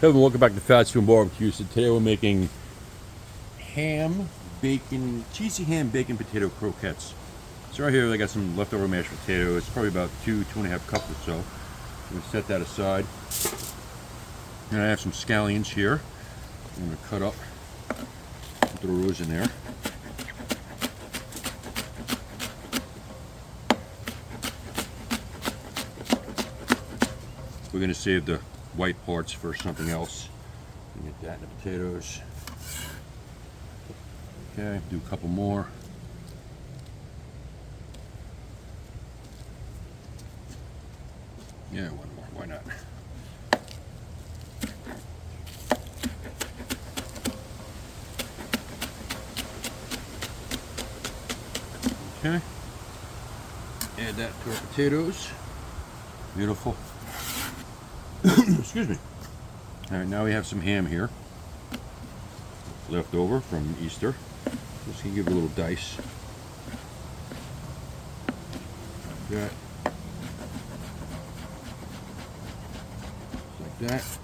Hey everyone, welcome back to Fast Food Barbecue. So today we're making ham, bacon, cheesy ham, bacon, potato croquettes. So right here I got some leftover mashed potatoes, probably about two and a half cups or so. I'm going to set that aside. And I have some scallions here. I'm going to cut up, throw those in there. We're going to save the white parts for something else. Get that in the potatoes. Okay, do a couple more. Yeah, one more, why not? Okay, add that to our potatoes. Beautiful. Excuse me. All right, now we have some ham here, left over from Easter. Just gonna give it a little dice. Like that. Just like that.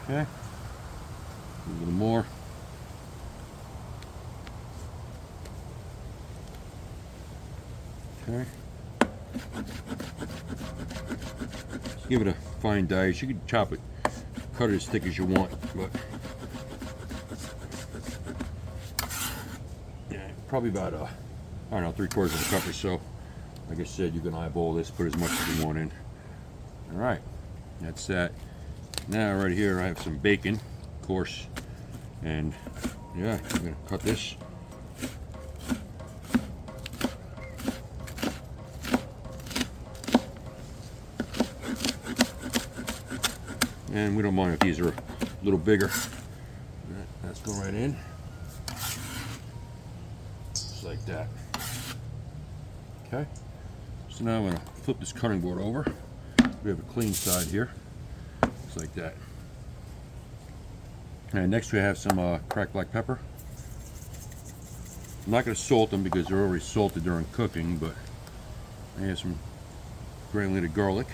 Okay. A little more. Okay. Give it a fine dice. You can chop it, cut it as thick as you want, but yeah, probably about I don't know, 3/4 of a cup or so. Like I said, you can eyeball this, put as much as you want in. All right, that's that. Now right here I have some bacon, of course, and yeah, I'm gonna cut this. And we don't mind if these are a little bigger. That's going right in. Just like that. Okay. So now I'm going to flip this cutting board over. We have a clean side here. Just like that. And next we have some cracked black pepper. I'm not going to salt them because they're already salted during cooking, but I have some granulated garlic.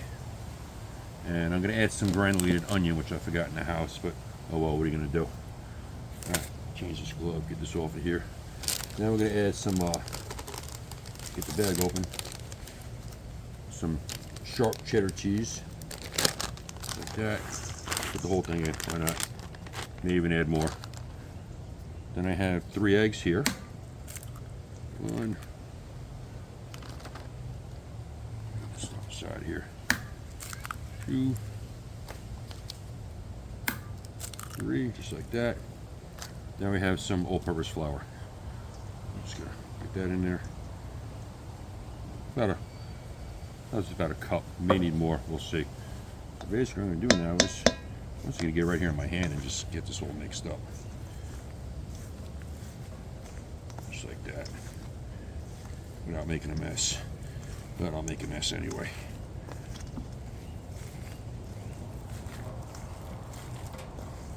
And I'm going to add some granulated onion, which I forgot in the house, but oh well, what are you going to do? All right, change this glove, get this off of here. Now we're going to add some, get the bag open, some sharp cheddar cheese, like that. Put the whole thing in, why not? May even add more. Then I have 3 eggs here. 1, stop aside here. 2, 3, just like that. Now we have some all-purpose flour. I'm just gonna get that in there. That was about a cup. May need more. We'll see. So basically, what I'm gonna do now is I'm just gonna get right here in my hand and just get this all mixed up, just like that, without making a mess. But I'll make a mess anyway.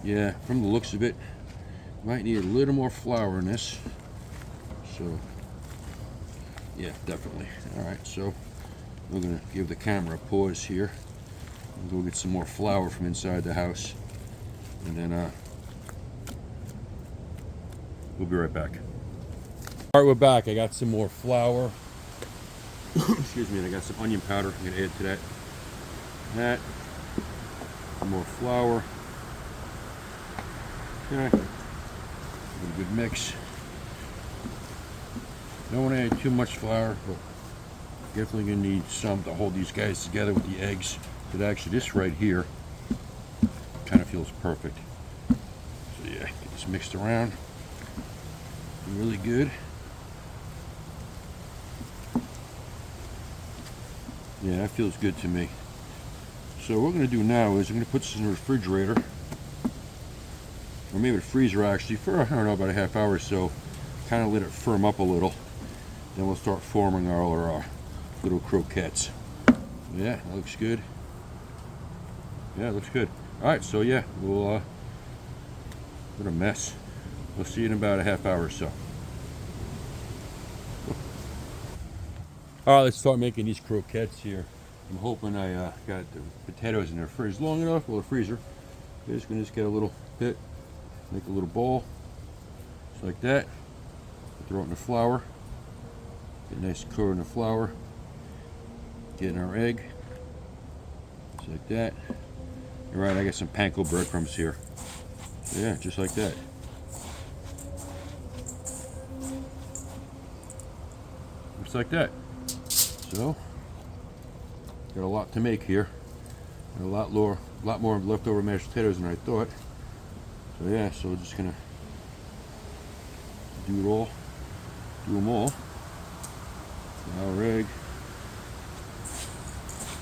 Yeah, from the looks of it, might need a little more flour in this. So, yeah, definitely. All right, so we're gonna give the camera a pause here and go get some more flour from inside the house, and then we'll be right back. All right, we're back. I got some more flour. Excuse me, and I got some onion powder. I'm gonna add to that. Some more flour. Okay, a good mix. Don't want to add too much flour, but definitely gonna need some to hold these guys together with the eggs. But actually, this right here kind of feels perfect. So yeah, get this mixed around. Really good. Yeah, that feels good to me. So what we're gonna do now is I'm gonna put this in the refrigerator. Or maybe the freezer actually, for I don't know, about a half hour or so. Kind of let it firm up a little. Then we'll start forming our little croquettes. Yeah, that looks good. Yeah, it looks good. Alright, so yeah, we'll, what a mess. We'll see you in about a half hour or so. Alright, let's start making these croquettes here. I'm hoping I got the potatoes in the fridge long enough, or the freezer. Just gonna get a little bit, make a little bowl, just like that. Throw it in the flour. Get a nice coat in the flour. Get in our egg, just like that. All right, I got some panko breadcrumbs here. Yeah, just like that. Just like that. So, got a lot to make here. And a lot more leftover mashed potatoes than I thought. So yeah, so we're just gonna do them all. Our egg,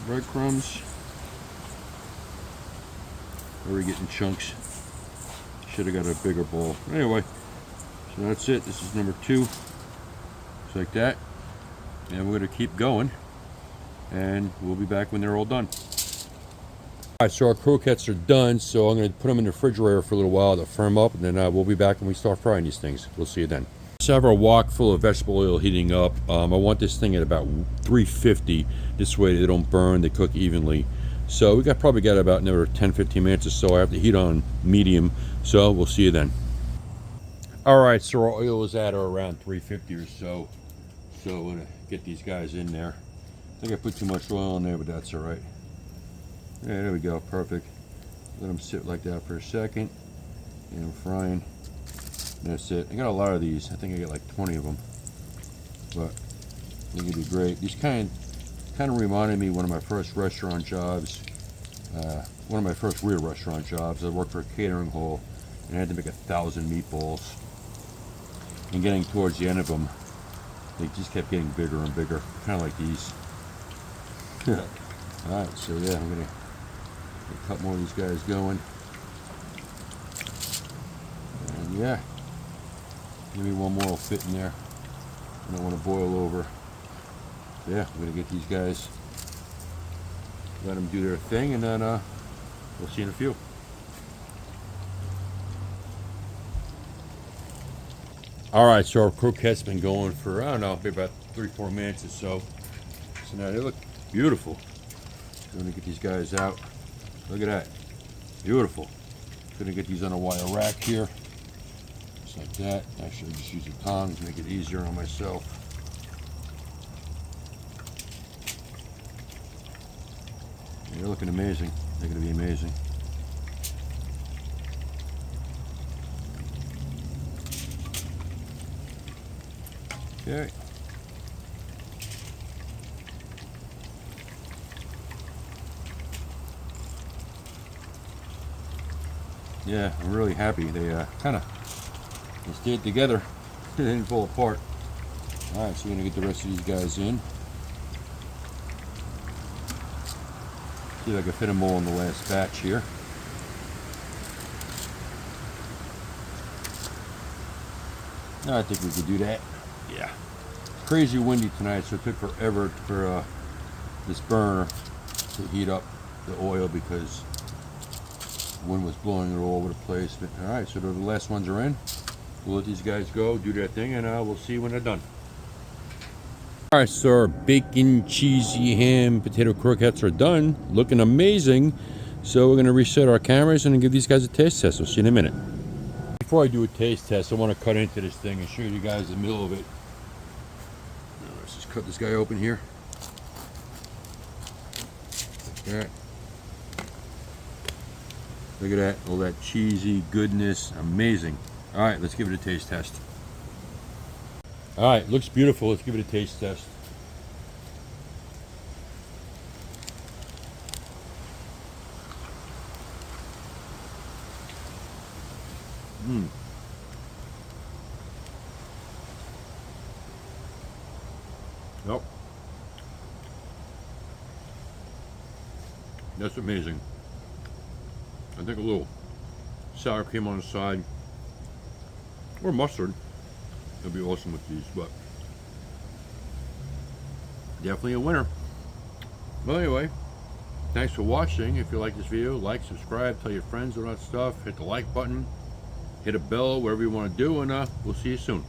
breadcrumbs. We're getting chunks. Should have got a bigger bowl. Anyway, so that's it. This is number 2. Just like that. And we're gonna keep going. And we'll be back when they're all done. Alright, so our croquettes are done, so I'm going to put them in the refrigerator for a little while to firm up, and then we'll be back when we start frying these things. We'll see you then. Just have our wok full of vegetable oil heating up. I want this thing at about 350. This way they don't burn, they cook evenly. So we probably got about another 10-15 minutes or so. I have the heat on medium, so we'll see you then. Alright, so our oil is at around 350 or so. So we're going to get these guys in there. I think I put too much oil in there, but that's alright. Yeah, there we go, perfect. Let them sit like that for a second. And I'm frying. That's it. I got a lot of these. I think I got like 20 of them. But I think it'd be great. These kind of reminded me of one of my first restaurant jobs. One of my first real restaurant jobs. I worked for a catering hall and I had to make 1,000 meatballs. And getting towards the end of them, they just kept getting bigger and bigger. Kind of like these. Alright, so yeah, I'm gonna a couple more of these guys going. And yeah, maybe one more will fit in there. I don't want to boil over. Yeah, I'm gonna get these guys, let them do their thing, and then we'll see in a few. Alright, so our croquettes been going for, I don't know, maybe about 3-4 minutes or so. So now they look beautiful. I'm gonna get these guys out. Look at that. Beautiful. Gonna get these on a wire rack here. Just like that. Actually, just use the tongs, make it easier on myself. Yeah, they're looking amazing. They're gonna be amazing. Okay. Yeah, I'm really happy. They kind of stayed together. They didn't fall apart. All right, so we're gonna get the rest of these guys in. See if I can fit them all in the last batch here. I think we could do that. Yeah. It's crazy windy tonight, so it took forever for this burner to heat up the oil because the wind was blowing it all over the place. But all right, so the last ones are in. We'll let these guys go, do their thing, and we'll see when they're done. All right, so our bacon, cheesy, ham, potato croquettes are done. Looking amazing. So we're going to reset our cameras and give these guys a taste test. We'll see you in a minute. Before I do a taste test, I want to cut into this thing and show you guys the middle of it. Now, let's just cut this guy open here. Like that. Look at that, all that cheesy goodness, amazing. All right, let's give it a taste test. All right, looks beautiful. Let's give it a taste test. Yep. That's amazing. I think a little sour cream on the side, or mustard, would be awesome with these, but definitely a winner. Well, anyway, thanks for watching. If you like this video, like, subscribe, tell your friends all that stuff, hit the like button, hit a bell, whatever you want to do, and we'll see you soon.